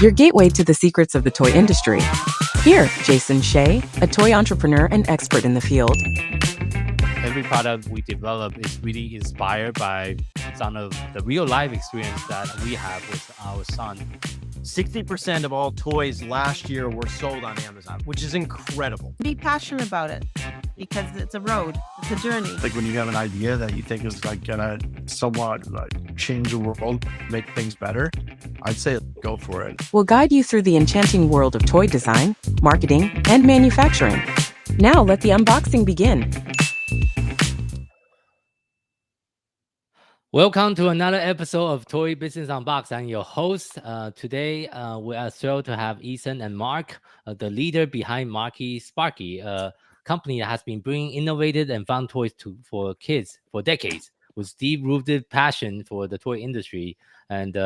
your gateway to the secrets of the toy industry. Here, Jason Shea, a toy entrepreneur and expert in the field. Every product we develop is really inspired by some of the real life experience that we have with our son. 60% of all toys last year were sold on Amazon, which is incredible. Be passionate about it because it's a road, it's a journey. Like when you have an idea that you think is like gonna somewhat like change the world, make things better, I'd say go for it. We'll guide you through the enchanting world of toy design, marketing, and manufacturing. Now let the unboxing begin. Welcome to another episode of Toy Business Unboxed. I'm your host. Today, we are thrilled to have Ethan and Mark, the leader behind Marky, Sparky, a company that has been bringing innovative and fun toys for kids for decades, with deep-rooted passion for the toy industry, and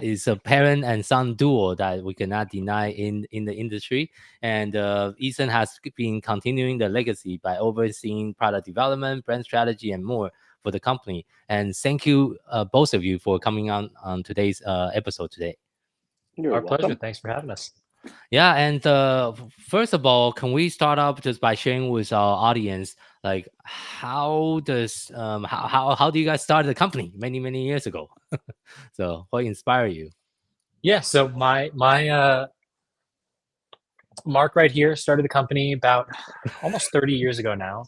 is a parent and son duo that we cannot deny in the industry. And Ethan has been continuing the legacy by overseeing product development, brand strategy, and more for the company. And thank you, both of you, for coming on today's episode today. Our pleasure. Thanks for having us. Yeah, and first of all, can we start off just by sharing with our audience, like how do you guys start the company many years ago? So what inspired you? Yeah, so my Mark right here started the company about almost 30 years ago now.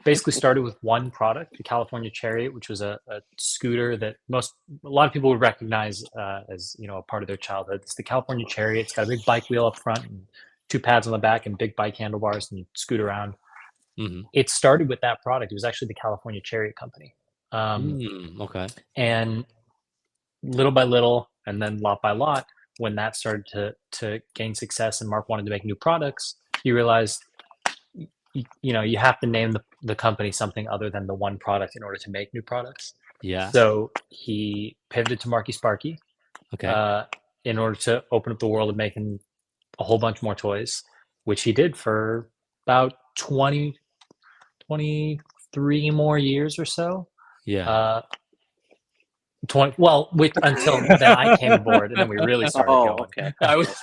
Basically started with one product, the California Chariot, which was a scooter that a lot of people would recognize as a part of their childhood. It's the California Chariot. It's got a big bike wheel up front and two pads on the back and big bike handlebars, and you scoot around. Mm-hmm. It started with that product. It was actually the California Chariot company. Okay. And little by little, and then lot by lot, when that started to gain success and Mark wanted to make new products, he realized you have to name the company something other than the one product in order to make new products. Yeah. So he pivoted to Marky Sparky. Okay. In order to open up the world of making a whole bunch more toys, which he did for about 23 more years or so. Yeah. 20. Well, until then I came aboard, and then we really started going. Okay. I was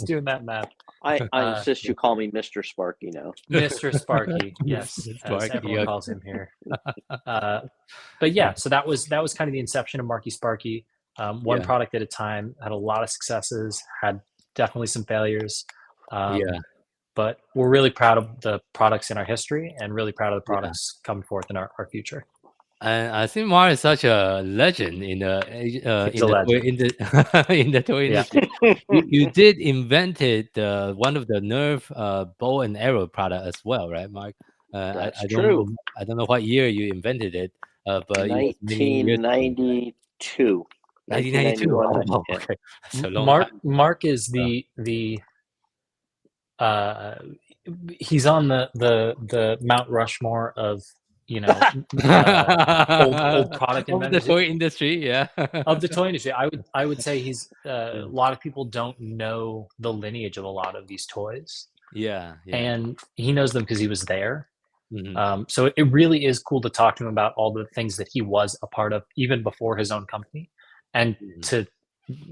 doing that math. I insist you call me Mr. Sparky now. Mr. Sparky, yes, Sparky, as everyone calls him here. But yeah, so that was kind of the inception of Marky Sparky. One product at a time. Had a lot of successes. Had definitely some failures. But we're really proud of the products in our history, and really proud of the products coming forth in our future. And I think Mark is such a legend in the toy industry. You did invented one of the Nerf bow and arrow product as well, right, Mark? That's true. I don't know what year you invented it, but 1992. 1992. Oh, okay. That's a long time. Mark is the he's on the Mount Rushmore of old product inventors of the toy industry, of the toy industry. I would say he's a lot of people don't know the lineage of a lot of these toys. And he knows them because he was there. Mm-hmm. So it really is cool to talk to him about all the things that he was a part of even before his own company, and to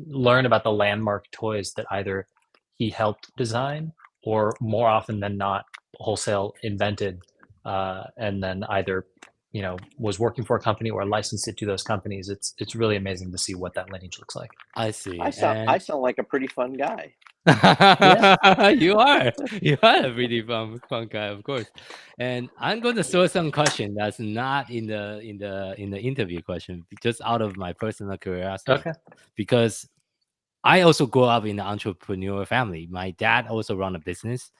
learn about the landmark toys that either he helped design or more often than not wholesale invented, and then either was working for a company or licensed it to those companies. It's really amazing to see what that lineage looks like. I see. I sound like a pretty fun guy. You are a pretty fun guy, of course. And I'm going to throw some question that's not in the interview question, just out of my personal curiosity. Okay. Because I also grew up in an entrepreneur family. My dad also run a business,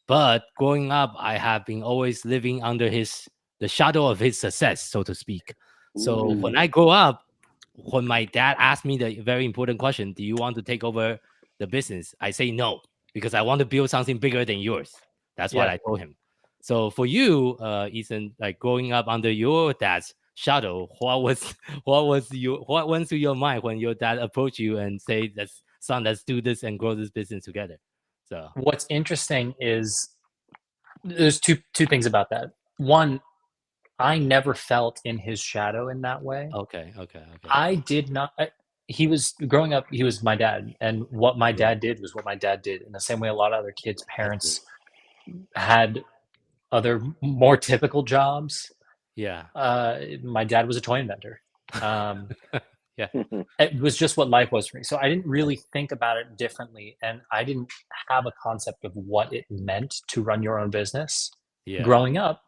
but growing up, I have been always living under the shadow of his success, so to speak. So when I grow up, when my dad asked me the very important question, do you want to take over the business? I say no, because I want to build something bigger than yours. That's what I told him. So for you, Ethan, like growing up under your dad's shadow, what went through your mind when your dad approached you and say, let's do this and grow this business together? So what's interesting is there's two things about that. One, I never felt in his shadow in that way. Okay. I did not. he was growing up. He was my dad, and what my dad did was what my dad did. In the same way, a lot of other kids' parents had other more typical jobs. Yeah. My dad was a toy inventor. Yeah. It was just what life was for me. So I didn't really think about it differently, and I didn't have a concept of what it meant to run your own business growing up,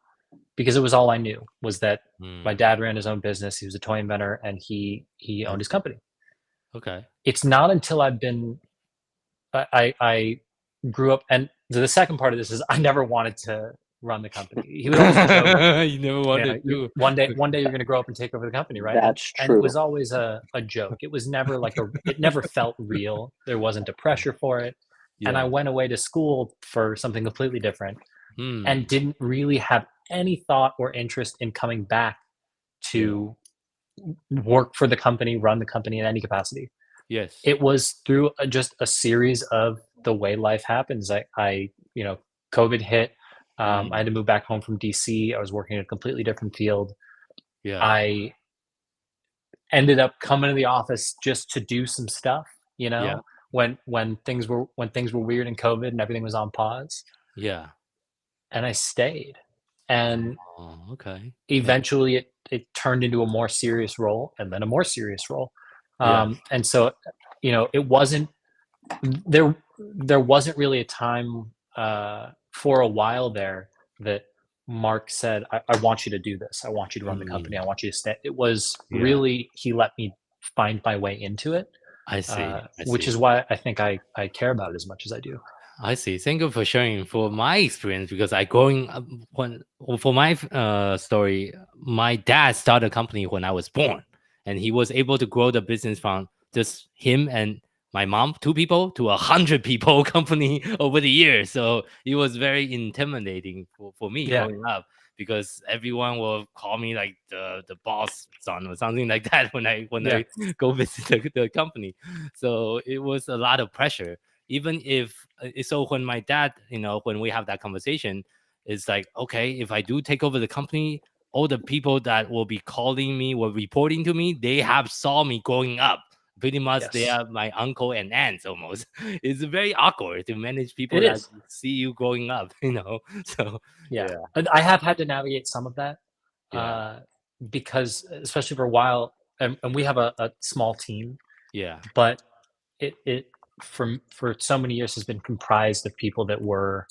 because it was all I knew was that my dad ran his own business. He was a toy inventor, and he owned his company. Okay. It's not until I grew up, and the second part of this is I never wanted to run the company. He would always joke, you never wanted to. one day you're going to grow up and take over the company, right? That's And it true. was always a joke. It was never it never felt real. There wasn't a pressure for it. And I went away to school for something completely different and didn't really have any thought or interest in coming back to work for the company, run the company in any capacity. Yes. It was through just a series of the way life happens. I COVID hit. I had to move back home from DC. I was working in a completely different field. Yeah. I ended up coming to the office just to do some stuff, when things were weird in COVID and everything was on pause. Yeah. And I stayed. And okay. eventually it turned into a more serious role, and then a more serious role. Yeah. And so, it wasn't there wasn't really a time for a while there that Mark said, I want you to do this. I want you to run the company. I want you to stay. It was really, he let me find my way into it. I see. Which is why I think I care about it as much as I do. I see. Thank you for sharing. For my experience, because for my story, my dad started a company when I was born, and he was able to grow the business from just him and my mom, 2 people, to 100 people company over the years. So it was very intimidating for me growing up, because everyone will call me like the boss son or something like that when I go visit the company. So it was a lot of pressure. Even if so, when my dad, when we have that conversation, it's like, okay, if I do take over the company, all the people that will be calling me or reporting to me, they have saw me growing up. Pretty much, they are my uncle and aunts almost. It's very awkward to manage people that see you growing up, So and I have had to navigate some of that, because especially for a while, and we have a small team. Yeah, but it for so many years has been comprised of people that were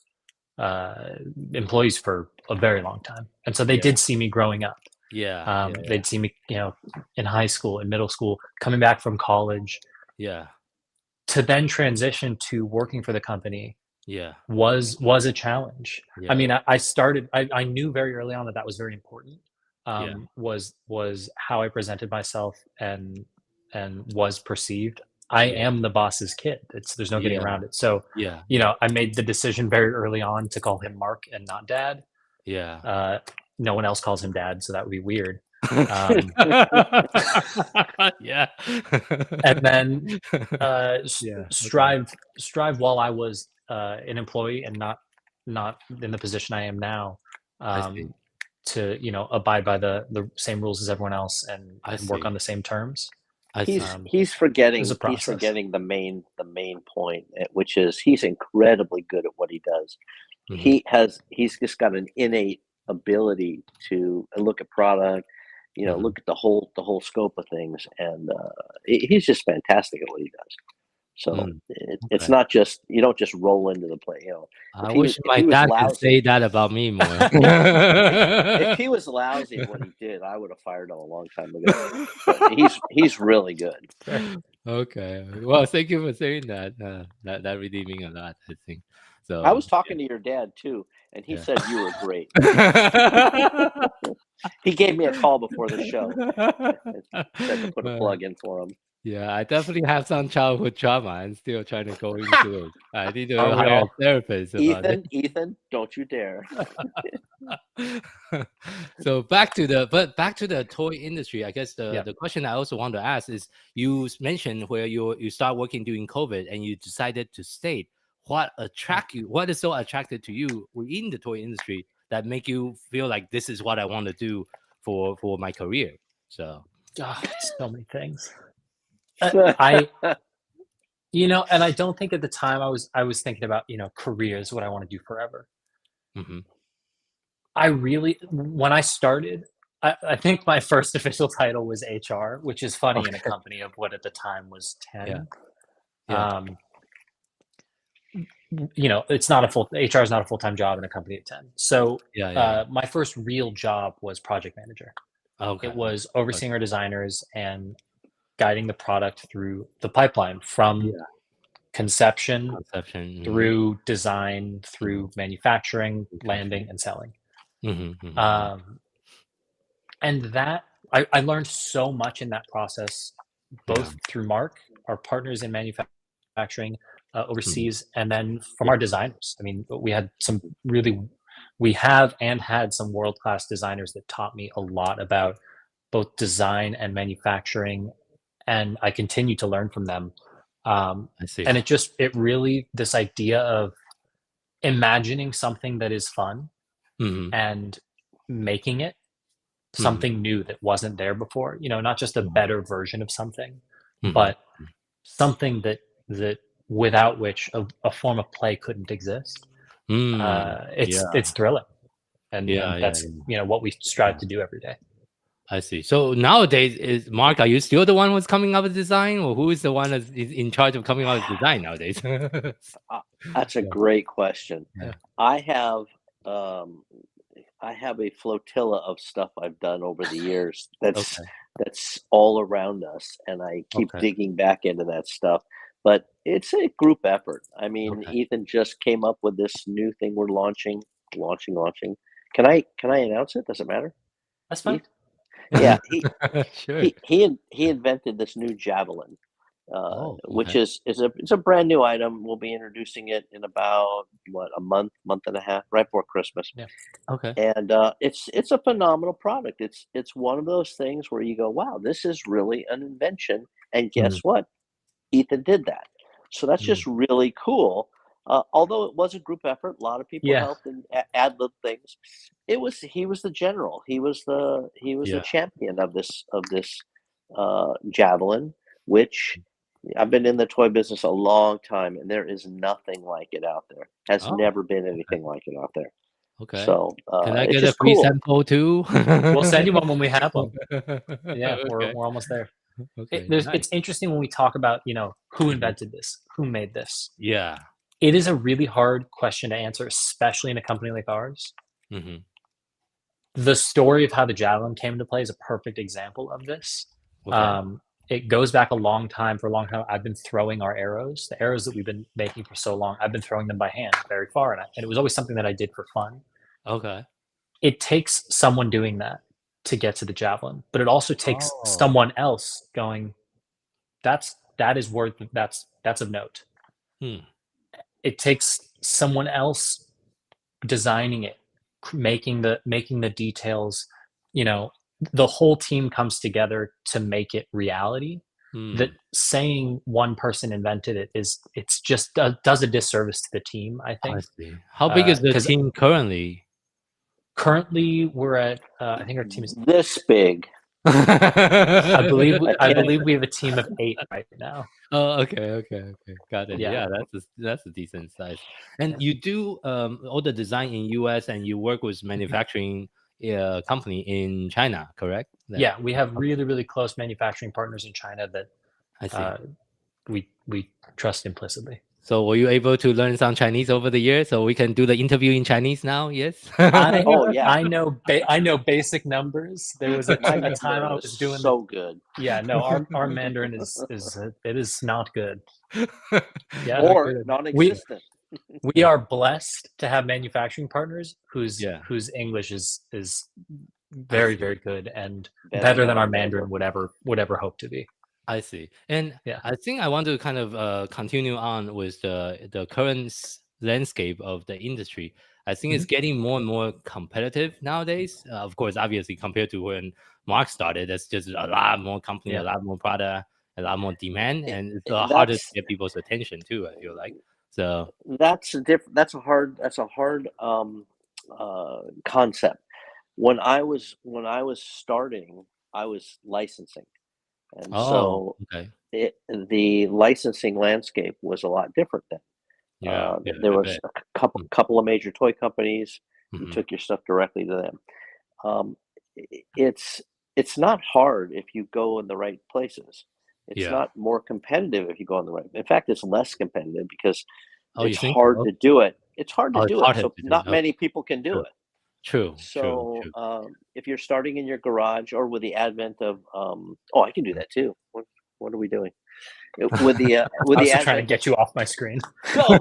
employees for a very long time, and so they did see me growing up. They'd see me, in high school, in middle school, coming back from college. To then transition to working for the company. Was a challenge. I mean, I knew very early on that was very important. Was how I presented myself and was perceived. I am the boss's kid. There's no getting around it. So, I made the decision very early on to call him Mark and not Dad. No one else calls him Dad, so that would be weird. And then strive while I was an employee and not in the position I am now, to abide by the same rules as everyone else and work on the same terms. He's forgetting the main point, which is he's incredibly good at what he does. He's just got an innate ability to look at product, look at the whole scope of things, and he's just fantastic at what he does. So it's not just, you don't just roll into the play. I wish my dad could say that about me more. If he was lousy at what he did, I would have fired him a long time ago. But he's really good. Okay, well, thank you for saying that. That really means a lot, I think. So I was talking to your dad too, and he said you were great. He gave me a call before the show. Said to put a plug in for him. Yeah, I definitely have some childhood trauma and still trying to go into it. I need to hire a therapist about it. Ethan, don't you dare. So back to the toy industry. I guess the question I also want to ask is, you mentioned where you start working during COVID and you decided to stay. What is so attracted to you within the toy industry that make you feel like this is what I want to do for my career? So so many things. I and I don't think at the time I was thinking about, career is what I want to do forever. Hmm. I really, when I started, I think my first official title was HR, which is funny in a company of what at the time was 10. Yeah. Um, it's not HR is not a full-time job in a company at 10. So my first real job was project manager. Okay. It was overseeing our designers and guiding the product through the pipeline from conception through design, through manufacturing, landing, and selling. And that I learned so much in that process, both through Mark, our partners in manufacturing overseas, and then from our designers. I mean, we have and had some world-class designers that taught me a lot about both design and manufacturing, and I continue to learn from them. I see. And it really, this idea of imagining something that is fun and making it something new that wasn't there before, not just a better version of something, but something that without which a form of play couldn't exist. It's thrilling. And that's what we strive to do every day. I see. So nowadays, Mark, are you still the one who's coming up with design, or who is the one that's in charge of coming up with design nowadays? That's a great question. Yeah. I have a flotilla of stuff I've done over the years that's all around us, and I keep digging back into that stuff. But it's a group effort. I mean, Ethan just came up with this new thing we're launching. Can I announce it? Does it matter? That's fine. Yeah, Sure. he invented this new javelin, which is a brand new item. We'll be introducing it in about a month and a half, right before Christmas. Yeah. Okay. And it's a phenomenal product. It's one of those things where you go, wow, this is really an invention. And guess what? Ethan did that. So that's just really cool. Although it was a group effort, a lot of people helped and add little things. He was the general. He was the champion of this javelin, which I've been in the toy business a long time, and there is nothing like it out there. Has never been anything like it out there. Okay. So can I it's get a just free cool. sample too? We'll send you one when we have one. Yeah, Okay. we're almost there. Okay. It's interesting when we talk about who invented this, who made this. Yeah. It is a really hard question to answer, especially in a company like ours. The story of how the javelin came into play is a perfect example of this. It goes back a long time. For a long time, I've been throwing our arrows, the arrows that we've been making for so long. I've been throwing them by hand very far, and it was always something that I did for fun. Okay. It takes someone doing that to get to the javelin, but it also takes someone else going, that's of note. It takes someone else designing it, making the details. The whole team comes together to make it reality. That saying one person invented it it's just does a disservice to the team, I think. I see. How big is the team currently? Currently, we're at I think our team is this big. I believe we have a team of 8 right now. Oh, okay. Got it. Yeah. That's a decent size. And you do all the design in US, and you work with manufacturing company in China, correct? Yeah, we have really, really close manufacturing partners in China that I see. We trust implicitly. So were you able to learn some Chinese over the years, so we can do the interview in Chinese now? Yes. I know basic numbers. There was a time I was doing so good. Yeah, no, our Mandarin is not good. Yeah, or non-existent. We are blessed to have manufacturing partners whose English is very, very good and better than our Mandarin would ever hope to be. I see. And I think I want to kind of continue on with the current landscape of the industry. I think it's getting more and more competitive nowadays. Of course, obviously, compared to when Mark started, there's just a lot more company, a lot more product, a lot more demand, and it's harder to get people's attention too, I feel like. So that's a hard concept. When I was starting, I was licensing. And so the licensing landscape was a lot different then. There was a couple of major toy companies. You took your stuff directly to them. It's not hard if you go in the right places. It's not more competitive if you go in the right. In fact, it's less competitive because it's hard to do it. It's hard to do it. So not many people can do it. True. So if you're starting in your garage or with the advent of I can do that too. What are we doing? With the trying to get you off my screen. No.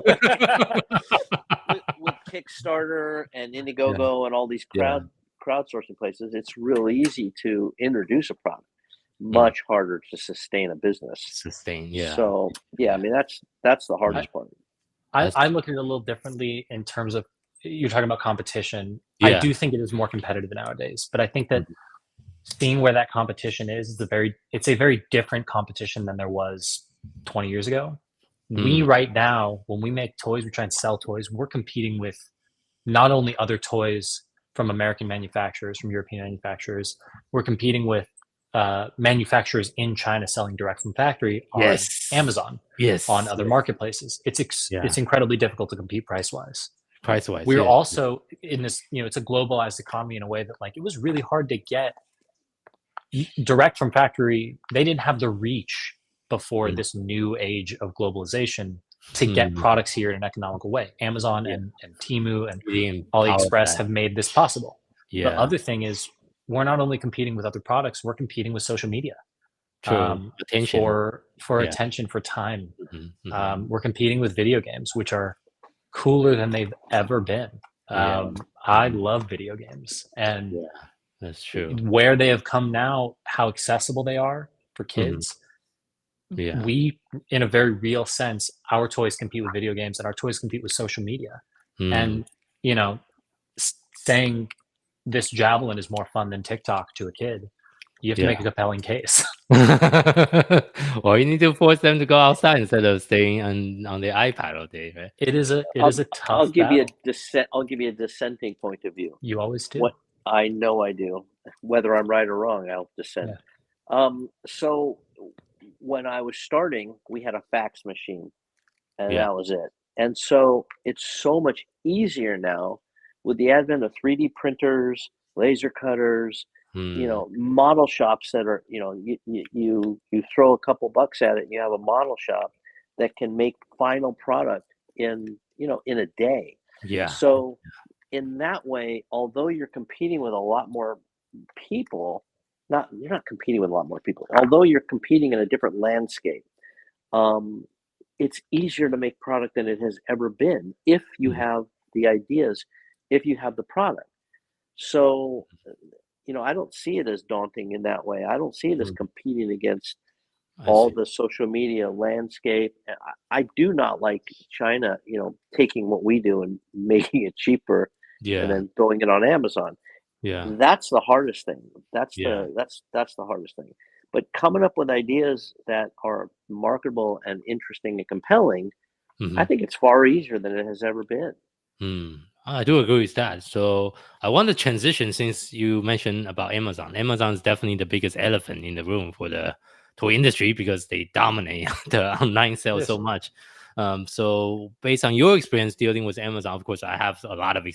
with Kickstarter and Indiegogo and all these crowdsourcing places, it's real easy to introduce a product. Much harder to sustain a business. So I mean that's the hardest part. I look at it a little differently in terms of, you're talking about competition. I do think it is more competitive nowadays, but I think that seeing where that competition is it's a very different competition than there was 20 years ago. We right now, when we make toys, we try and sell toys, we're competing with not only other toys from American manufacturers, from European manufacturers, we're competing with manufacturers in China selling direct from factory on Amazon, on other marketplaces. It's incredibly difficult to compete price-wise. We're also in this, it's a globalized economy in a way that it was really hard to get direct from factory. They didn't have the reach before this new age of globalization to get products here in an economical way. Amazon and Temu and AliExpress have made this possible. The other thing is, we're not only competing with other products, we're competing with social media. Attention. For attention, for time. We're competing with video games, which are cooler than they've ever been. I love video games, and that's true. Where they have come now, how accessible they are for kids. We, in a very real sense, our toys compete with video games, and our toys compete with social media. And saying this javelin is more fun than TikTok to a kid, you have to make a compelling case. Well, you need to force them to go outside instead of staying on the iPad all day, right? It is a tough I'll give battle. I'll give you a dissenting point of view. You always do. What I know I do. Whether I'm right or wrong, I'll dissent. So when I was starting, we had a fax machine, and that was it. And so it's so much easier now with the advent of 3D printers, laser cutters, model shops that are, you throw a couple bucks at it and you have a model shop that can make final product in a day. So in that way, although you're competing with a lot more people, you're not competing with a lot more people, although you're competing in a different landscape, it's easier to make product than it has ever been if you have the ideas, if you have the product. So, I don't see it as daunting in that way. I don't see it as competing against all the social media landscape. I do not like China, taking what we do and making it cheaper and then throwing it on Amazon. That's the hardest thing. That's the hardest thing. But coming up with ideas that are marketable and interesting and compelling, I think it's far easier than it has ever been. I do agree with that. So I want to transition, since you mentioned about Amazon. Amazon is definitely the biggest elephant in the room for the toy industry because they dominate the online sales so much. So based on your experience dealing with Amazon, of course, I have a lot of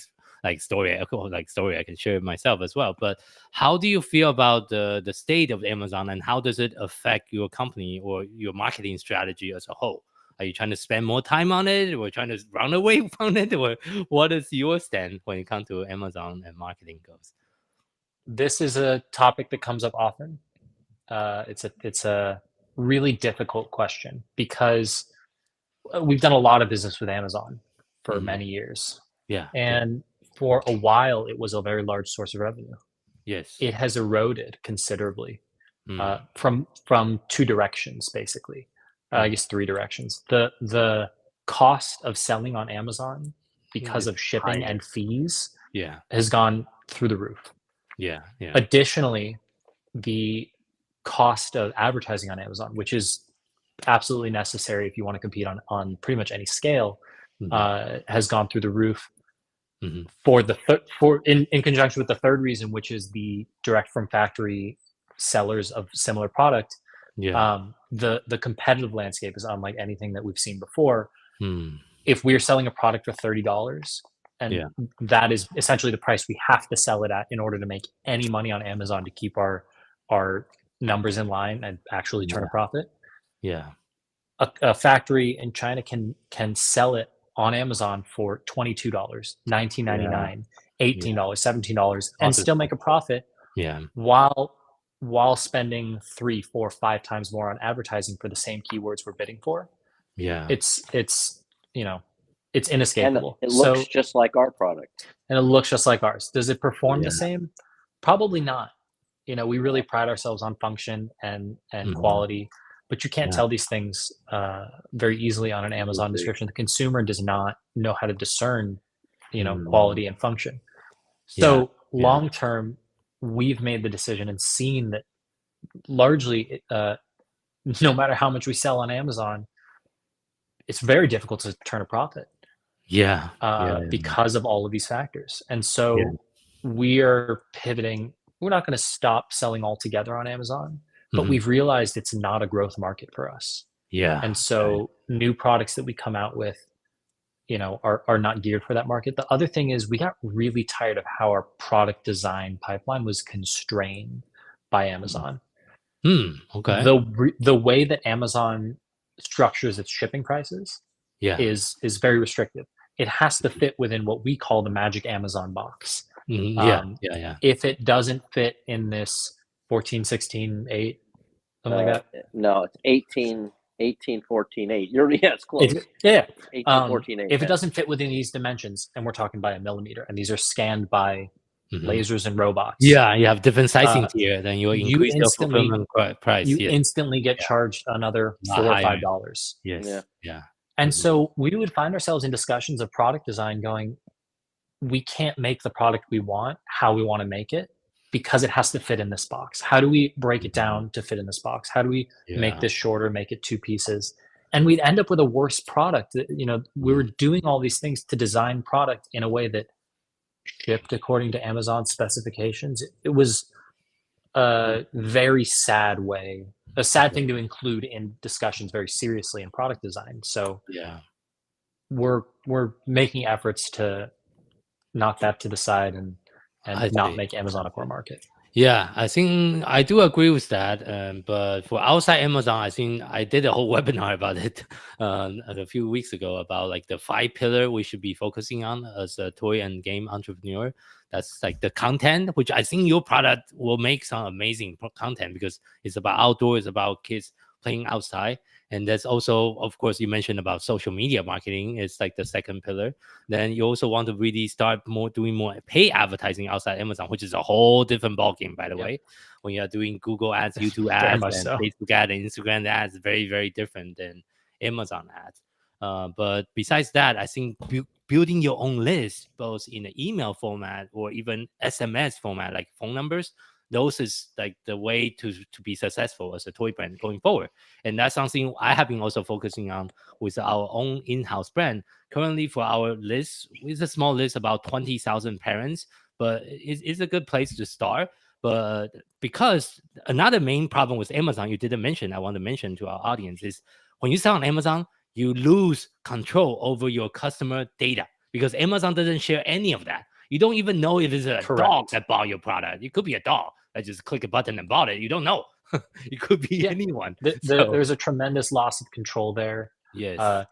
story I can share myself as well. But how do you feel about the state of Amazon, and how does it affect your company or your marketing strategy as a whole? Are you trying to spend more time on it, or trying to run away from it, or what is your stand when it comes to Amazon and marketing goes? This is a topic that comes up often. It's a really difficult question because we've done a lot of business with Amazon for many years. And for a while, it was a very large source of revenue. It has eroded considerably from two directions, basically. I guess three directions. The cost of selling on Amazon because of shipping and fees has gone through the roof. Additionally, the cost of advertising on Amazon, which is absolutely necessary if you want to compete on pretty much any scale, has gone through the roof. In conjunction with the third reason, which is the direct from factory sellers of similar product, The competitive landscape is unlike anything that we've seen before. Hmm. If we're selling a product for $30, and that is essentially the price we have to sell it at in order to make any money on Amazon to keep our numbers in line and actually turn a profit. Yeah. A factory in China can sell it on Amazon for $22, $19.99, $18, $17, and still make a profit. Yeah. While spending 3, 4, 5 times more on advertising for the same keywords we're bidding for. Yeah. It's it's inescapable. And it looks just like our product. And it looks just like ours. Does it perform the same? Probably not. We really pride ourselves on function and quality, but you can't tell these things very easily on an Amazon description. The consumer does not know how to discern, quality and function. So long term, we've made the decision and seen that largely, no matter how much we sell on Amazon, it's very difficult to turn a profit. Because of all of these factors. And so we are pivoting. We're not going to stop selling altogether on Amazon, but we've realized it's not a growth market for us. And so new products that we come out with, are not geared for that market. The other thing is we got really tired of how our product design pipeline was constrained by Amazon. Okay. The way that Amazon structures its shipping prices is very restrictive. It has to fit within what we call the magic Amazon box. If it doesn't fit in this 14, 16, 8, something like that. No, it's 18, 14, 8. It's close. 18, 14, 8. If it doesn't fit within these dimensions, and we're talking by a millimeter, and these are scanned by lasers and robots. Yeah, you have different sizing tier, then you increase the fulfillment price. You instantly get charged another $4 or $5. Yes. And so we would find ourselves in discussions of product design going, we can't make the product we want, how we want to make it, because it has to fit in this box. How do we break it down to fit in this box? How do we make this shorter, make it 2 pieces? And we'd end up with a worse product. We were doing all these things to design product in a way that shipped according to Amazon specifications. It was a very sad way. A sad thing to include in discussions very seriously in product design. So we're making efforts to knock that to the side and not make Amazon a core market. Yeah, I think I do agree with that. But for outside Amazon, I think I did a whole webinar about it a few weeks ago about like the 5 pillars we should be focusing on as a toy and game entrepreneur. That's like the content, which I think your product will make some amazing content because it's about outdoors, it's about kids playing outside. And that's also, of course, you mentioned about social media marketing. It's like the second pillar. Then you also want to really start doing more pay advertising outside Amazon, which is a whole different ballgame, by the way. When you are doing Google ads, YouTube ads, and Facebook ads, and Instagram ads, very, very different than Amazon ads. But besides that, I think building your own list, both in an email format or even SMS format, like phone numbers, those is like the way to be successful as a toy brand going forward. And that's something I have been also focusing on with our own in-house brand. Currently for our list, it's a small list, about 20,000 parents, but it's a good place to start. But because another main problem with Amazon, you didn't mention, I want to mention to our audience, is when you sell on Amazon, you lose control over your customer data because Amazon doesn't share any of that. You don't even know if it's a dog that bought your product. It could be a dog that just click a button and bought it. You don't know. It could be anyone. There's a tremendous loss of control there. Yes. A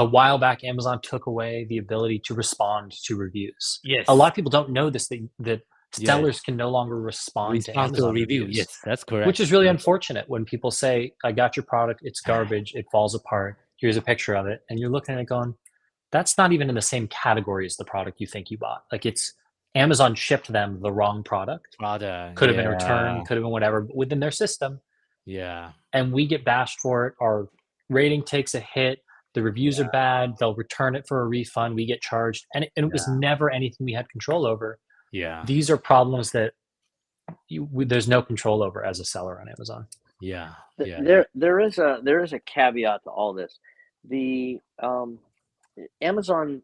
while back, Amazon took away the ability to respond to reviews. Yes. A lot of people don't know this, that sellers can no longer respond to Amazon reviews. Yes, that's correct. Which is really unfortunate when people say, I got your product, it's garbage, it falls apart, here's a picture of it. And you're looking at it going, that's not even in the same category as the product you think you bought. Like it's Amazon shipped them the wrong product. Could have been returned, could have been whatever, but within their system. Yeah. And we get bashed for it. Our rating takes a hit. The reviews are bad. They'll return it for a refund. We get charged. And it was never anything we had control over. Yeah. These are problems that there's no control over as a seller on Amazon. Yeah. There is a caveat to all this. The Amazon,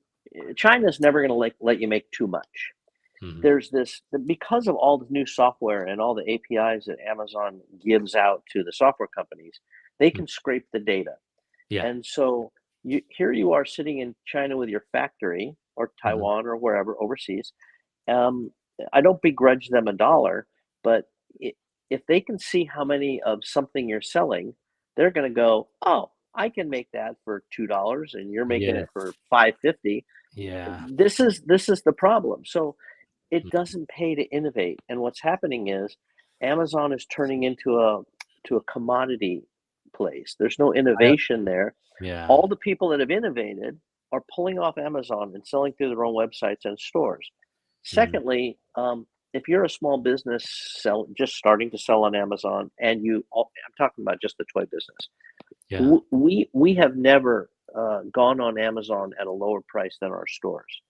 China's never going to let you make too much. there's this, because of all the new software and all the APIs that Amazon gives out to the software companies, they can scrape the data. And so here you are sitting in China with your factory, or Taiwan or wherever overseas. I don't begrudge them $1, but if they can see how many of something you're selling, they're going to go, oh, I can make that for $2 and you're making it for $5.50. This is the problem. So it doesn't pay to innovate. And what's happening is Amazon is turning into a commodity place. There's no innovation there. All the people that have innovated are pulling off Amazon and selling through their own websites and stores. Secondly, if you're a small business just starting to sell on Amazon, and I'm talking about just the toy business, we have never gone on Amazon at a lower price than our stores.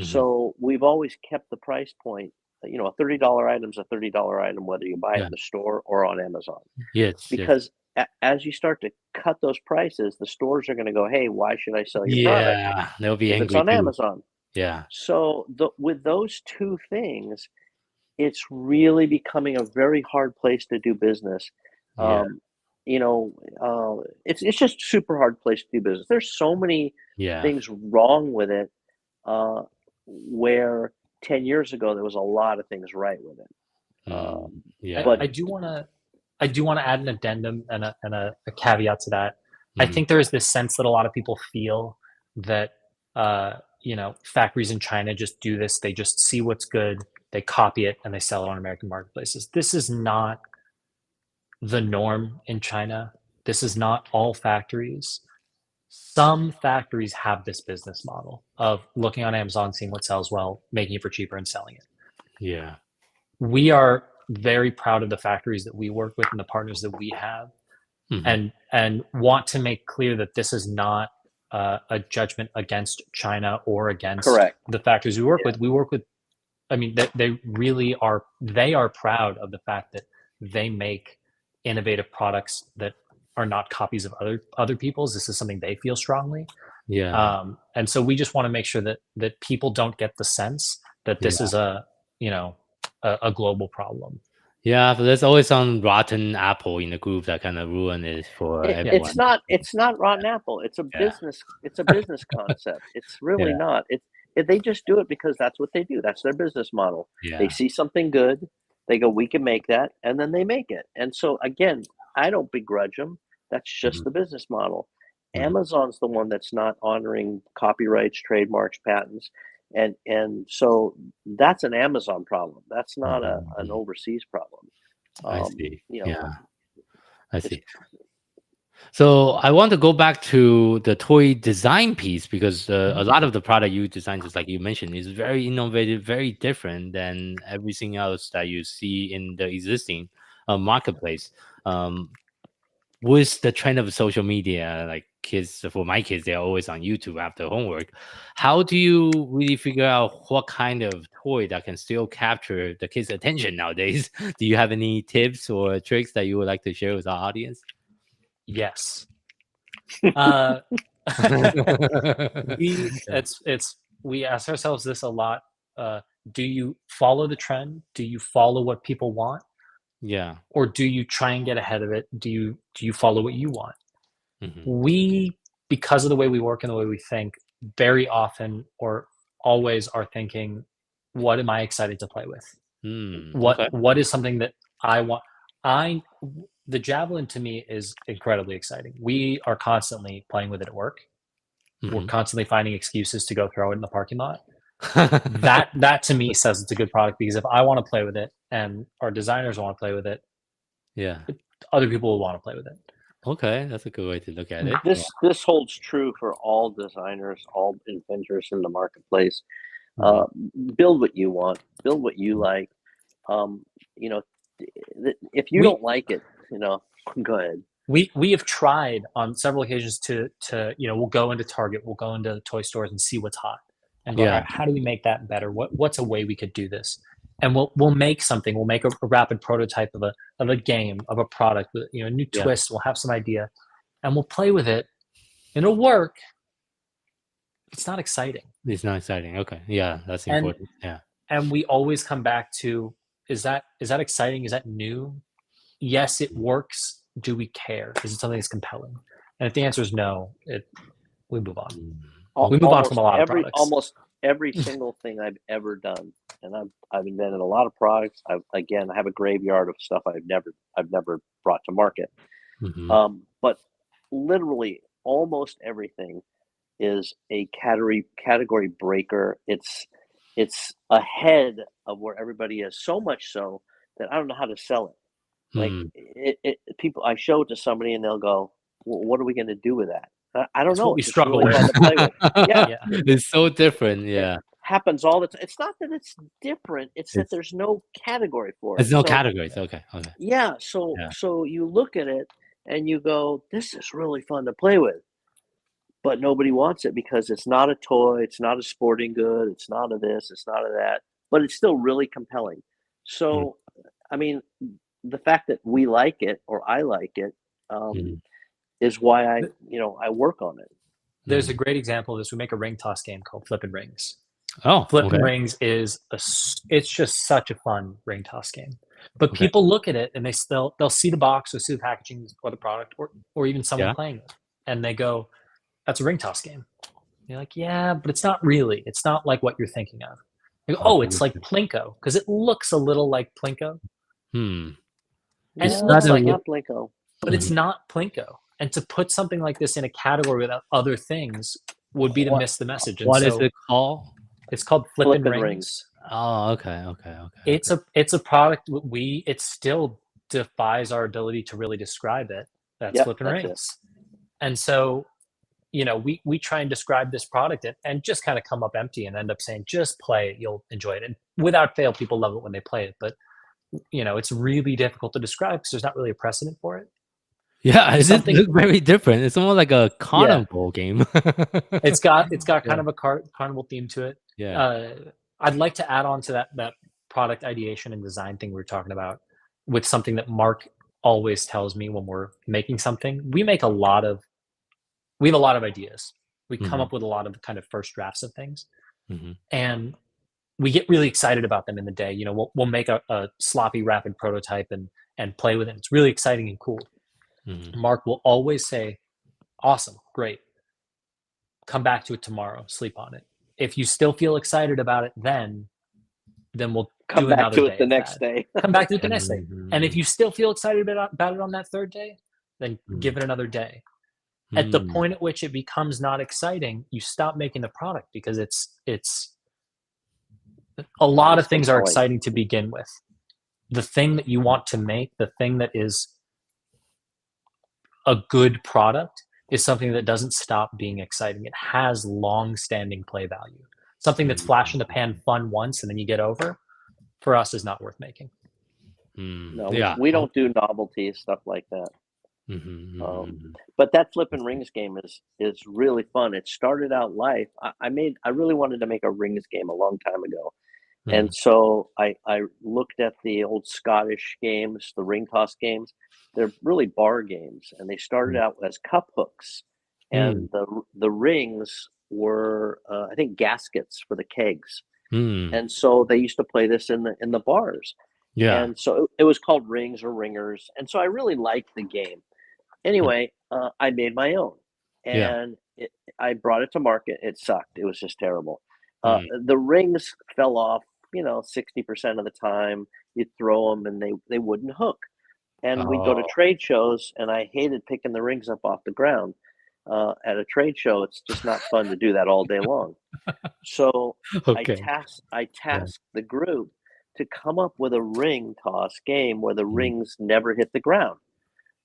So we've always kept the price point. A $30 item is a $30 item, whether you buy it in the store or on Amazon. Because as you start to cut those prices, the stores are going to go, hey, why should I sell your product? They'll be angry if it's on Amazon. So with those two things, it's really becoming a very hard place to do business. It's just a super hard place to do business. There's so many things wrong with it, where 10 years ago there was a lot of things right with it. But I do want to add an addendum and a caveat to that. I think there is this sense that a lot of people feel that factories in China just do this. They just see what's good, they copy it, and they sell it on American marketplaces. This is not the norm in China. This is not all factories. Some factories have this business model of looking on Amazon, seeing what sells well, making it for cheaper, and selling it. We are very proud of the factories that we work with and the partners that we have, and want to make clear that this is not a judgment against China or against the factories we work with. We work with, they really are. They are proud of the fact that they make innovative products that are not copies of other people's. This is something they feel strongly. And so we just want to make sure that people don't get the sense that this is a global problem. But there's always some rotten apple in the group that kind of ruin it for everyone. It's not rotten apple. It's a business. It's a business concept. It's really not. They just do it because that's what they do. That's their business model. They see something good, they go, we can make that, and then they make it. And so again, I don't begrudge them. That's just the business model. Amazon's the one that's not honoring copyrights, trademarks, patents. And so that's an Amazon problem. That's not an overseas problem. I see. I see. So I want to go back to the toy design piece, because a lot of the product you design, just like you mentioned, is very innovative, very different than everything else that you see in the existing marketplace. With the trend of social media, like for my kids, they're always on YouTube after homework. How do you really figure out what kind of toy that can still capture the kids' attention nowadays? Do you have any tips or tricks that you would like to share with our audience? Yes. We ask ourselves this a lot. Do you follow the trend? Do you follow what people want? Or do you try and get ahead of it? Do you follow what you want? We, because of the way we work and the way we think, very often or always are thinking, what am I excited to play with? What is something that I want? The Javelin to me is incredibly exciting. We are constantly playing with it at work. We're constantly finding excuses to go throw it in the parking lot. That to me says it's a good product, because if I want to play with it and our designers want to play with it, other people will want to play with it. Okay, that's a good way to look at it. This holds true for all designers, all inventors in the marketplace. Build what you want, build what you like. If you don't like it, go ahead. We have tried on several occasions to we'll go into Target, we'll go into toy stores and see what's hot, and go, all right, how do we make that better? What's a way we could do this? And we'll make something. We'll make a rapid prototype of a game, of a product with a new twist. We'll have some idea, and we'll play with it, and it'll work. It's not exciting. It's not exciting. Okay, that's important. And we always come back to, is that exciting? Is that new? Yes, it works. Do we care? Is it something that's compelling? And if the answer is no, we move on. We move on from a lot of products. Almost every single thing I've ever done, and I've invented a lot of products. I have a graveyard of stuff I've never brought to market. But literally almost everything is a category breaker. It's ahead of where everybody is, so much so that I don't know how to sell it. Like people, I show it to somebody and they'll go, well, "What are we going to do with that?" I don't know. We struggle really with. To play with. Yeah, it's so different. Yeah, it happens all the time. It's not that it's different; it's that there's no category for it. There's no categories. Okay. Yeah, so you look at it and you go, "This is really fun to play with," but nobody wants it because it's not a toy, it's not a sporting good, it's not a this, it's not a that, but it's still really compelling. So, I mean, the fact that we like it or I like it is why I work on it. There's a great example of this. We make a ring toss game called Flippin' Rings. Oh, Flippin' Rings is it's just such a fun ring toss game. But people look at it and they'll see the box or see the packaging or the product or even someone playing it, and they go, "That's a ring toss game." And you're like, "Yeah, but it's not really. It's not like what you're thinking of." They go, "Oh, it's like Plinko," because it looks a little like Plinko. And it looks like Plinko, but it's not Plinko. And to put something like this in a category without other things would be to miss the message. And what is it called? It's called Flippin' Rings. Oh, okay. It's a product it still defies our ability to really describe it. That's Flippin' Rings. And so, we try and describe this product and just kind of come up empty and end up saying, just play it, you'll enjoy it. And without fail, people love it when they play it. But, it's really difficult to describe because there's not really a precedent for it. Yeah, it's very different. It's almost like a carnival game. It's got kind of a carnival theme to it. Yeah. I'd like to add on to that product ideation and design thing we were talking about with something that Mark always tells me when we're making something. We have a lot of ideas. We come up with a lot of kind of first drafts of things. And we get really excited about them in the day. We'll make a sloppy, rapid prototype and play with it. It's really exciting and cool. Mark will always say, "Awesome, great. Come back to it tomorrow. Sleep on it. If you still feel excited about it, then we'll come back to it the next day. Come back to it the next day. And if you still feel excited about it on that third day, then give it another day. At the point at which it becomes not exciting, you stop making the product because it's a lot of things are exciting to begin with. The thing that you want to make, the thing that is a good product, is something that doesn't stop being exciting. It has long-standing play value. Something that's flash in the pan fun once and then you get over, for us, is not worth making. No, we don't do novelty stuff like that. But that Flippin' Rings game is really fun. It started out life. I really wanted to make a rings game a long time ago. And so I looked at the old Scottish games, the ring toss games. They're really bar games, and they started out as cup hooks, and the rings were I think gaskets for the kegs. And so they used to play this in the bars. Yeah. And so it was called Rings or Ringers. And so I really liked the game. Anyway, I made my own, and I brought it to market. It sucked. It was just terrible. The rings fell off, 60% of the time. You'd throw them and they wouldn't hook. And we'd go to trade shows, and I hated picking the rings up off the ground. At a trade show, it's just not fun to do that all day long. So I tasked the group to come up with a ring toss game where the rings never hit the ground.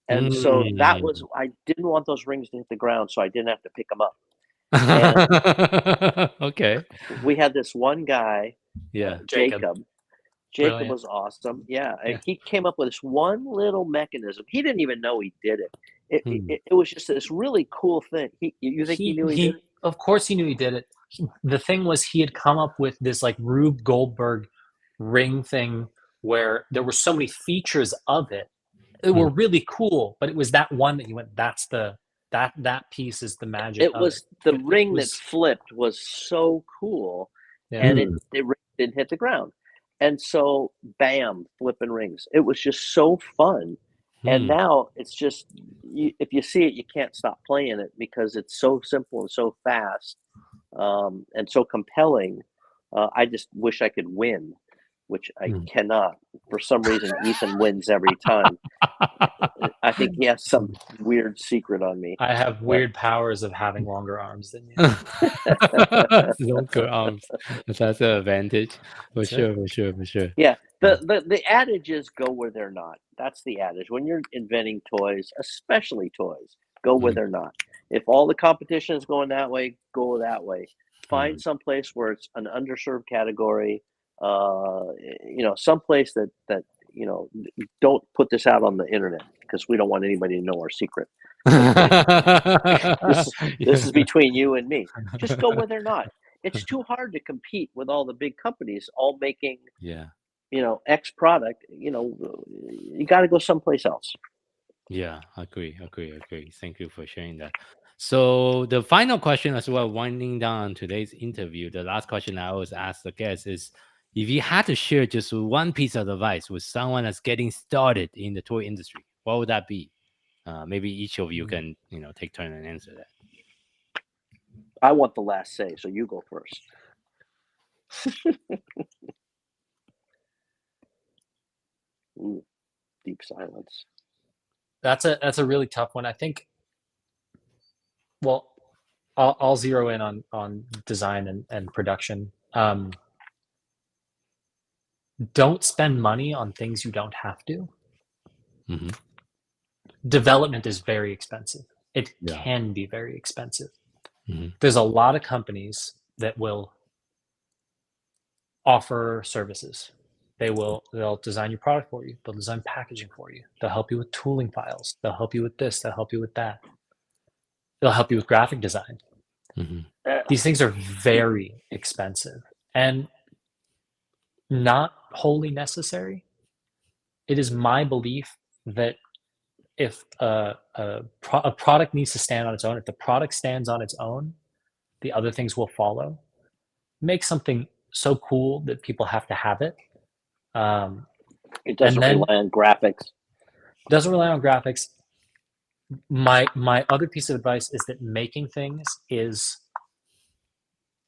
And so that was, I didn't want those rings to hit the ground, so I didn't have to pick them up. Okay. We had this one guy, Jacob. Brilliant. Was awesome. Yeah. He came up with this one little mechanism. He didn't even know he did it. It was just this really cool thing. You think he knew he did it? Of course he knew he did it. The thing was, he had come up with this like Rube Goldberg ring thing where there were so many features of it. They were really cool, but it was that one that you went, that piece is the magic. It was the ring that flipped was so cool. And it didn't hit the ground. And so, bam, flipping rings. It was just so fun. And now it's just, if you see it, you can't stop playing it because it's so simple and so fast, and so compelling. I just wish I could win, which I cannot. For some reason, Ethan wins every time. I think he has some weird secret on me. I have weird powers of having longer arms than you. Longer arms. That's an advantage. For sure. Yeah. The adage is go where they're not. That's the adage. When you're inventing toys, especially toys, go where they're not. If all the competition is going that way, go that way. Find some place where it's an underserved category, someplace that don't put this out on the internet because we don't want anybody to know our secret. This is between you and me. Just go where they're not. It's too hard to compete with all the big companies all making X product. You got to go someplace else. Yeah, agree. Thank you for sharing that. So the final question as well, winding down today's interview, the last question I always ask the guests is, if you had to share just one piece of advice with someone that's getting started in the toy industry, what would that be? Maybe each of you can, take turn and answer that. I want the last say, so you go first. Ooh, deep silence. That's a really tough one. I think. Well, I'll zero in on design and production. Don't spend money on things you don't have to. Development is very expensive. It can be very expensive. There's a lot of companies that will offer services. They'll design your product for you. They'll design packaging for you. They'll help you with tooling files. They'll help you with this. They'll help you with that. They'll help you with graphic design. These things are very expensive and not wholly necessary. It is my belief that if a product needs to stand on its own, if the product stands on its own, the other things will follow. Make something so cool that people have to have it. It doesn't rely on graphics. Doesn't rely on graphics. My other piece of advice is that making things is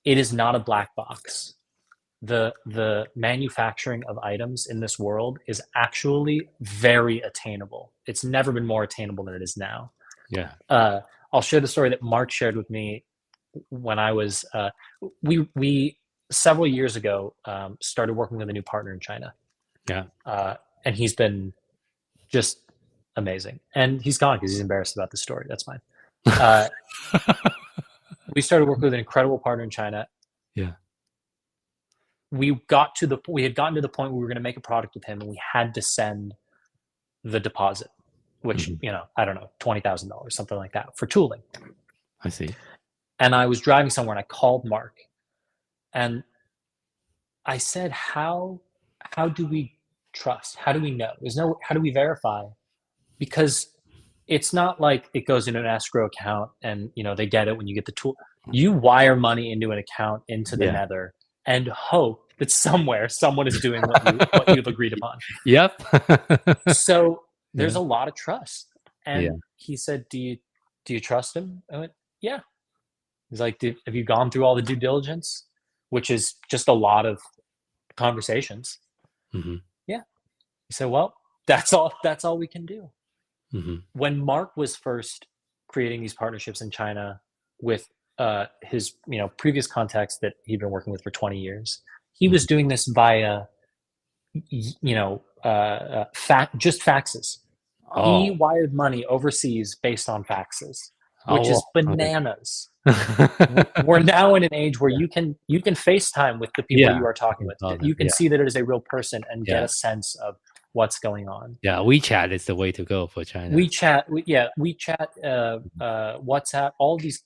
not a black box. The manufacturing of items in this world is actually very attainable. It's never been more attainable than it is now. Yeah. I'll share the story that Mark shared with me when I was we several years ago started working with a new partner in China. Yeah. And he's been just amazing. And he's gone because he's embarrassed about the story. That's fine. We started working with an incredible partner in China. Yeah. We had gotten to the point where we were going to make a product with him, and we had to send the deposit, which I don't know, $20,000, something like that, for tooling. I see. And I was driving somewhere, and I called Mark, and I said, "How do we trust? How do we know? How do we verify? Because it's not like it goes into an escrow account and they get it when you get the tool. You wire money into an account into the Nether and hope that somewhere someone is doing what you've agreed upon." Yep. So there's a lot of trust. And he said, "Do you trust him?" I went, "Yeah." He's like, "Have you gone through all the due diligence?" Which is just a lot of conversations. Yeah. He said, "Well, that's all we can do." When Mark was first creating these partnerships in China with his previous contacts that he'd been working with for 20 years, he was doing this via just faxes. He wired money overseas based on faxes, which is bananas. We're now in an age where you can FaceTime with the people you are talking with. You can see that it is a real person and get a sense of what's going on. Yeah, WeChat is the way to go for China. WeChat, WhatsApp, all these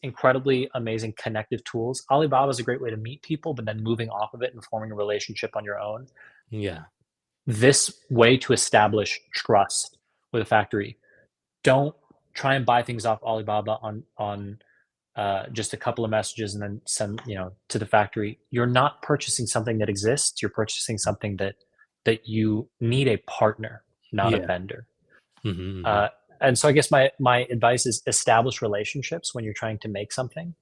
incredibly amazing connective tools. Alibaba is a great way to meet people, but then moving off of it and forming a relationship on your own. Yeah. This way to establish trust with a factory. Don't try and buy things off Alibaba on just a couple of messages and then send, to the factory. You're not purchasing something that exists. You're purchasing something that you need a partner, not a vendor. And so I guess my advice is establish relationships when you're trying to make something,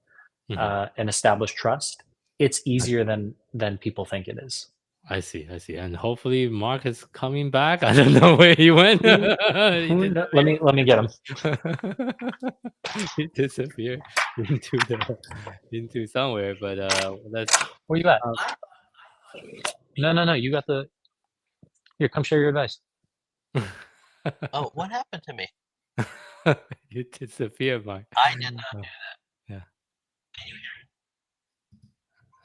and establish trust. It's easier than people think it is. I see. And hopefully Mark is coming back. I don't know where he went. Let me get him. He disappeared into somewhere. But let's. Where you at? No. You got the. Here, come share your advice. Oh, what happened to me? You disappeared, Mark. I did not do that. Yeah. Can you hear me?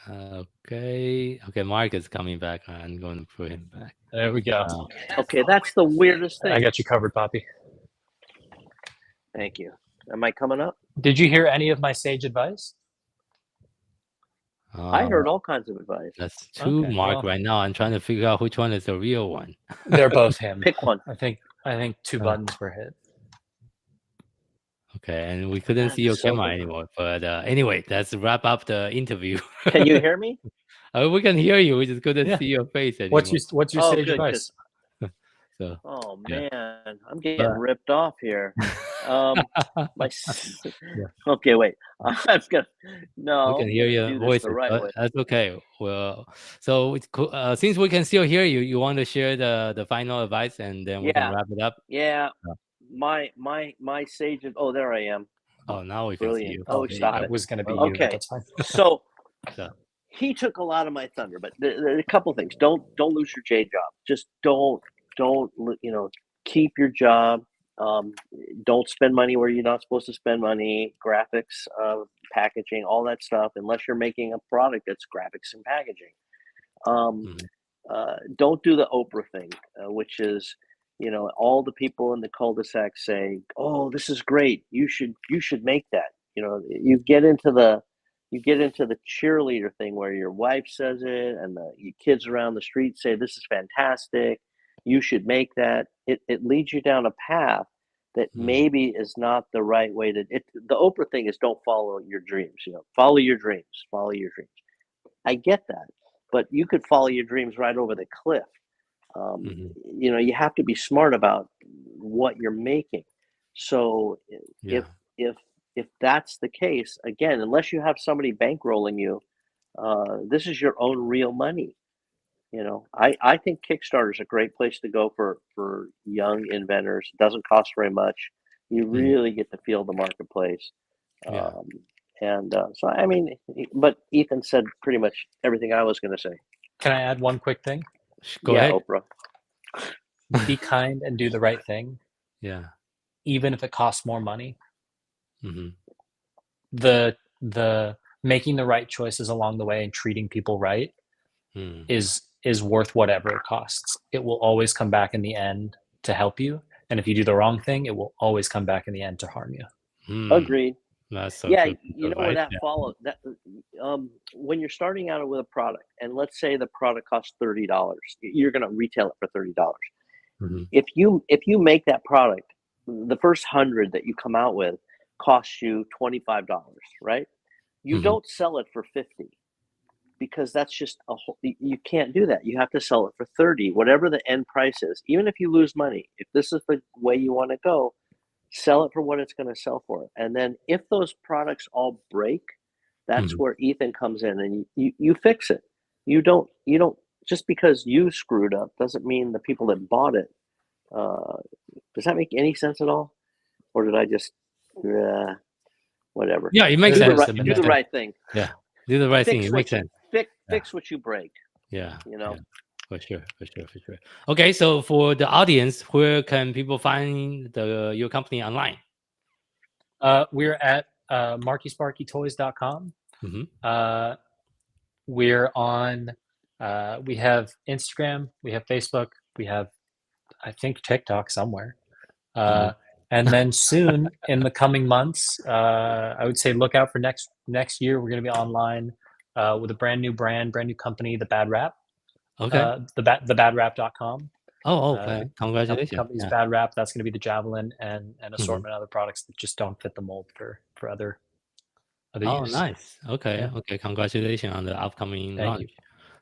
Okay, Mark is coming back. I'm going to put him back. There we go. Okay, that's the weirdest thing. I got you covered, Poppy. Thank you. Am I coming up? Did you hear any of my sage advice? I heard all kinds of advice. That's two Mark right now. I'm trying to figure out which one is the real one. They're both him. Pick one. I think two buttons were hit. Okay, and we couldn't see your camera anymore. But anyway, let's wrap up the interview. Can you hear me? We can hear you. We just couldn't see your face anymore. What's your sage advice? So, oh man, I'm getting ripped off here. Okay, wait. I'm gonna. No, we can hear your voice. That's okay. Well, so since we can still hear you, you want to share the final advice, and then we can wrap it up. Yeah. My sage. Oh, there I am. Oh, now we can see you. Oh, stop it. It was going to be okay. You. That's fine. So he took a lot of my thunder, but there are a couple things. Don't lose your J job. Just don't keep your job. Don't spend money where you're not supposed to spend money. Graphics, packaging, all that stuff. Unless you're making a product that's graphics and packaging. Don't do the Oprah thing, which is. All the people in the cul-de-sac say, "Oh, this is great. You should make that." You get into the cheerleader thing where your wife says it, and your kids around the street say, "This is fantastic. You should make that." It leads you down a path that maybe is not the right way to. The Oprah thing is don't follow your dreams. Follow your dreams. Follow your dreams. I get that, but you could follow your dreams right over the cliff. You have to be smart about what you're making. So if that's the case, again, unless you have somebody bankrolling you, this is your own real money. I think Kickstarter is a great place to go for young inventors. It doesn't cost very much. You really get to feel the marketplace. So I mean, but Ethan said pretty much everything I was going to say. Can I add one quick thing? Go ahead. Oprah. Be kind and do the right thing. Yeah. Even if it costs more money. The making the right choices along the way and treating people right is worth whatever it costs. It will always come back in the end to help you. And if you do the wrong thing, it will always come back in the end to harm you. Agreed. That's so yeah, good. Where that follows. That when you're starting out with a product, and let's say the product costs $30, you're going to retail it for $30. If you make that product, the first 100 that you come out with costs you $25, right? You don't sell it for $50 because that's just you can't do that. You have to sell it for $30, whatever the end price is. Even if you lose money, if this is the way you want to go. Sell it for what it's going to sell for. And then if those products all break, that's where Ethan comes in and you fix it. You don't just because you screwed up doesn't mean the people that bought it. Does that make any sense at all? Or did I just whatever? Yeah, it makes sense. Do the right thing. Yeah. Do the right thing. It makes sense. Fix what you break. Yeah. Yeah. For sure. Okay, so for the audience, where can people find your company online? We're at markysparkytoys.com. We're on. We have Instagram. We have Facebook. We have, I think, TikTok somewhere. And then soon, in the coming months, I would say look out for next year. We're going to be online with a brand new brand, brand new company, The Bad Rap. Okay. Thebadrap.com. Oh, okay. Congratulations. Company's Bad Rap. That's going to be the Javelin and an assortment of other products that just don't fit the mold for other Nice. Okay. Okay. Congratulations on the upcoming Thank launch. you.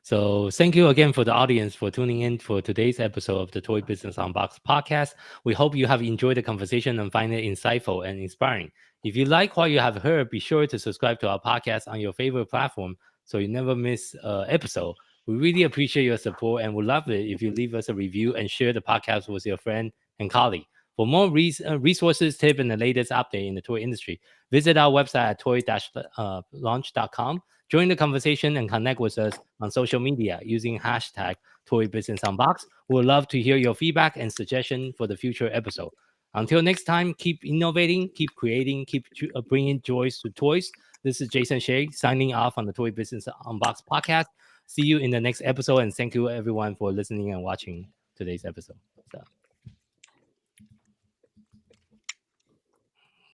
So thank you again for the audience for tuning in for today's episode of the Toy Business Unboxed podcast. We hope you have enjoyed the conversation and find it insightful and inspiring. If you like what you have heard, be sure to subscribe to our podcast on your favorite platform so you never miss an episode. We really appreciate your support and would love it if you leave us a review and share the podcast with your friend and colleague. For more resources, tips, and the latest update in the toy industry, visit our website at toy-launch.com. Join the conversation and connect with us on social media using hashtag #ToyBusinessUnbox. We would love to hear your feedback and suggestion for the future episode. Until next time, keep innovating, keep creating, keep bringing joys to toys. This is Jason Shea signing off on the Toy Business Unboxed podcast. See you in the next episode, and thank you everyone for listening and watching today's episode.